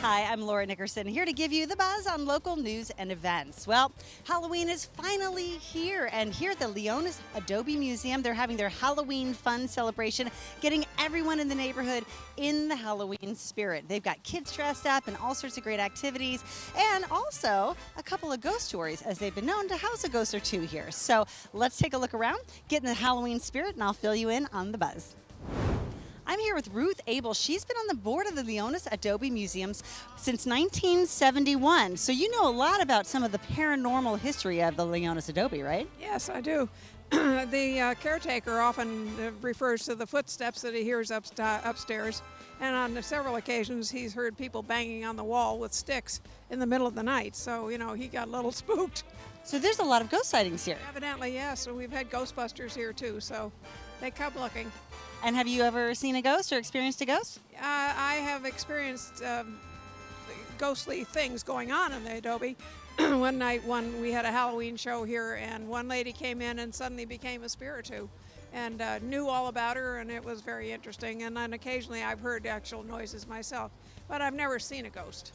Hi, I'm Laura Nickerson, here to give you the buzz on local news and events. Well, Halloween is finally here, and here at the Leonis Adobe Museum, they're having their Halloween fun celebration, getting everyone in the neighborhood in the Halloween spirit. They've got kids dressed up and all sorts of great activities, and also a couple of ghost stories, as they've been known to house a ghost or two here. So let's take a look around, get in the Halloween spirit, and I'll fill you in on the buzz. I'm here with Ruth Abel. She's been on the board of the Leonis Adobe Museums since 1971. So you know a lot about some of the paranormal history of the Leonis Adobe, right? Yes, I do. The caretaker often refers to the footsteps that he hears upstairs. And on several occasions, he's heard people banging on the wall with sticks in the middle of the night. So, you know, he got a little spooked. So there's a lot of ghost sightings here. Evidently, yes. And we've had Ghostbusters here, too. So they come looking. And have you ever seen a ghost or experienced a ghost? I have experienced ghostly things going on in the Adobe. One night, we had a Halloween show here, and one lady came in and suddenly became a spiritu, and knew all about her, and it was very interesting. And then occasionally I've heard actual noises myself, but I've never seen a ghost.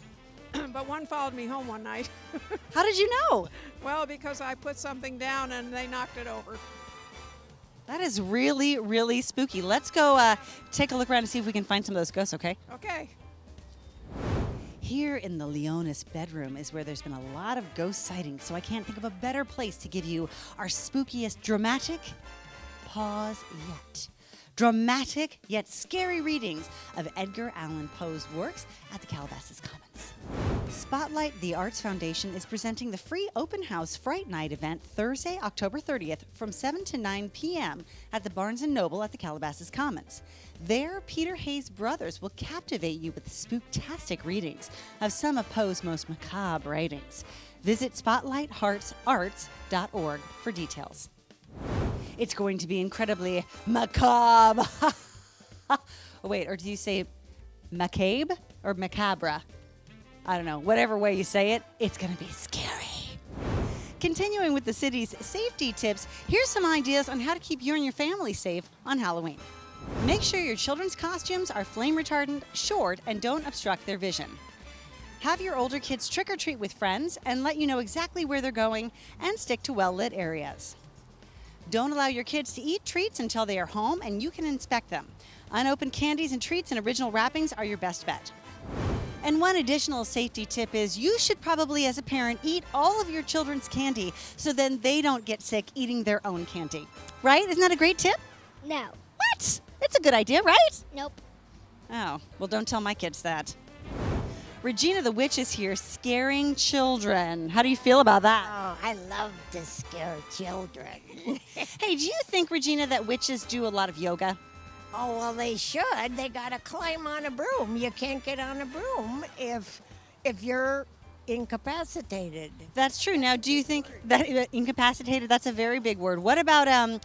But one followed me home one night. How did you know? Well, because I put something down and they knocked it over. That is really, really spooky. Let's go take a look around and see if we can find some of those ghosts, okay? Okay. Here in the Leonis bedroom is where there's been a lot of ghost sightings, so I can't think of a better place to give you our spookiest dramatic pause yet. Dramatic yet scary readings of Edgar Allan Poe's works at the Calabasas Commons. Spotlight the Arts Foundation is presenting the free open house Fright Night event Thursday, October 30th from 7 to 9 p.m. at the Barnes & Noble at the Calabasas Commons. There, Peter Hayes Brothers will captivate you with spooktastic readings of some of Poe's most macabre writings. Visit spotlightheartsarts.org for details. It's going to be incredibly macabre. Oh, wait, or do you say macabre or macabre? I don't know. Whatever way you say it, it's going to be scary. Continuing with the city's safety tips, here's some ideas on how to keep you and your family safe on Halloween. Make sure your children's costumes are flame retardant, short, and don't obstruct their vision. Have your older kids trick or treat with friends and let you know exactly where they're going, and stick to well-lit areas. Don't allow your kids to eat treats until they are home and you can inspect them. Unopened candies and treats and original wrappings are your best bet. And one additional safety tip is you should probably, as a parent, eat all of your children's candy so then they don't get sick eating their own candy. Right? Isn't that a great tip? No. What? It's a good idea, right? Nope. Oh, well, don't tell my kids that. Regina the Witch is here scaring children. How do you feel about that? Oh, I love to scare children. Hey, do you think, Regina, that witches do a lot of yoga? Oh, well, they should. They got to climb on a broom. You can't get on a broom if you're incapacitated. That's true. Now, do you think that incapacitated, that's a very big word. What about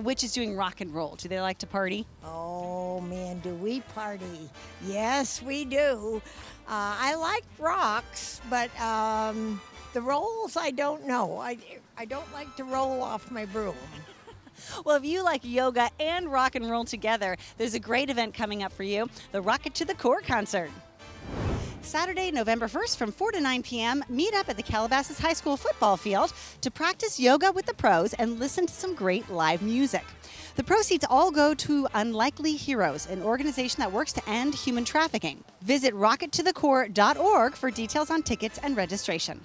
witches doing rock and roll? Do they like to party? Oh, man, do we party? Yes, we do. I like rocks, but the rolls, I don't know. I don't like to roll off my broom. Well, if you like yoga and rock and roll together, there's a great event coming up for you, the Rocket to the Core concert. Saturday, November 1st from 4 to 9 p.m., meet up at the Calabasas High School football field to practice yoga with the pros and listen to some great live music. The proceeds all go to Unlikely Heroes, an organization that works to end human trafficking. Visit rockettothecore.org for details on tickets and registration.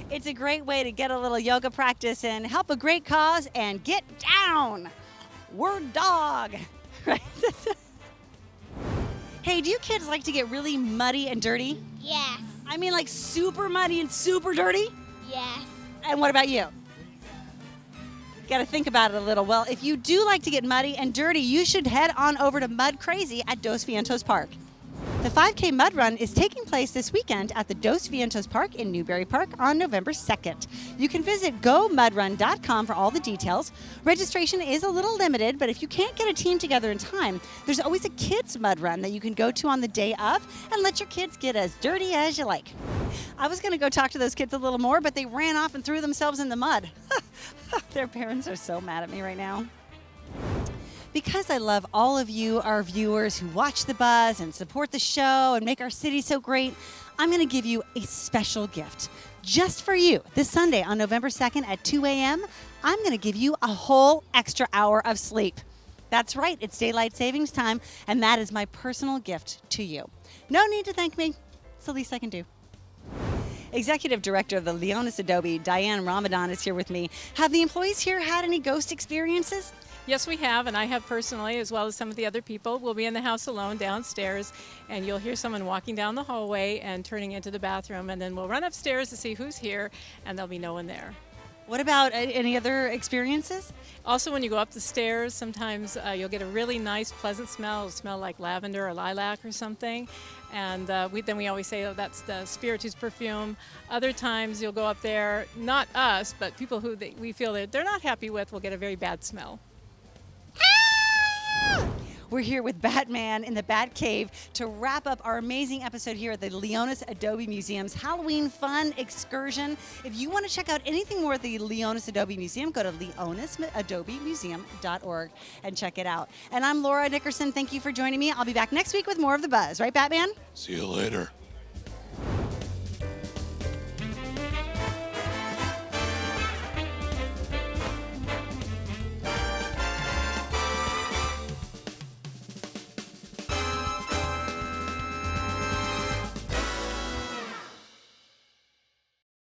It's a great way to get a little yoga practice and help a great cause and get down. Word dog. Right? Hey, do you kids like to get really muddy and dirty? Yes. I mean, like super muddy and super dirty? Yes. And what about you? Got to think about it a little. Well, if you do like to get muddy and dirty, you should head on over to Mud Crazy at Dos Vientos Park. The 5K Mud Run is taking place this weekend at the Dos Vientos Park in Newberry Park on November 2nd. You can visit gomudrun.com for all the details. Registration is a little limited, but if you can't get a team together in time, there's always a kids mud run that you can go to on the day of and let your kids get as dirty as you like. I was going to go talk to those kids a little more, but they ran off and threw themselves in the mud. Their parents are so mad at me right now. Because I love all of you, our viewers who watch The Buzz and support the show and make our city so great, I'm going to give you a special gift. Just for you, this Sunday on November 2nd at 2 a.m., I'm going to give you a whole extra hour of sleep. That's right, it's daylight savings time, and that is my personal gift to you. No need to thank me. It's the least I can do. Executive Director of the Leonis Adobe, Diane Ramadan, is here with me. Have the employees here had any ghost experiences? Yes, we have, and I have personally, as well as some of the other people. We'll be in the house alone downstairs, and you'll hear someone walking down the hallway and turning into the bathroom, and then we'll run upstairs to see who's here, and there'll be no one there. What about any other experiences? Also, when you go up the stairs, sometimes you'll get a really nice, pleasant smell. It'll smell like lavender or lilac or something. And then we always say, oh, that's the Spiritus perfume. Other times you'll go up there, not us, but people who we feel that they're not happy with will get a very bad smell. We're here with Batman in the Bat Cave to wrap up our amazing episode here at the Leonis Adobe Museum's Halloween Fun Excursion. If you want to check out anything more at the Leonis Adobe Museum, go to leonisadobemuseum.org and check it out. And I'm Laura Dickerson. Thank you for joining me. I'll be back next week with more of The Buzz. Right, Batman? See you later.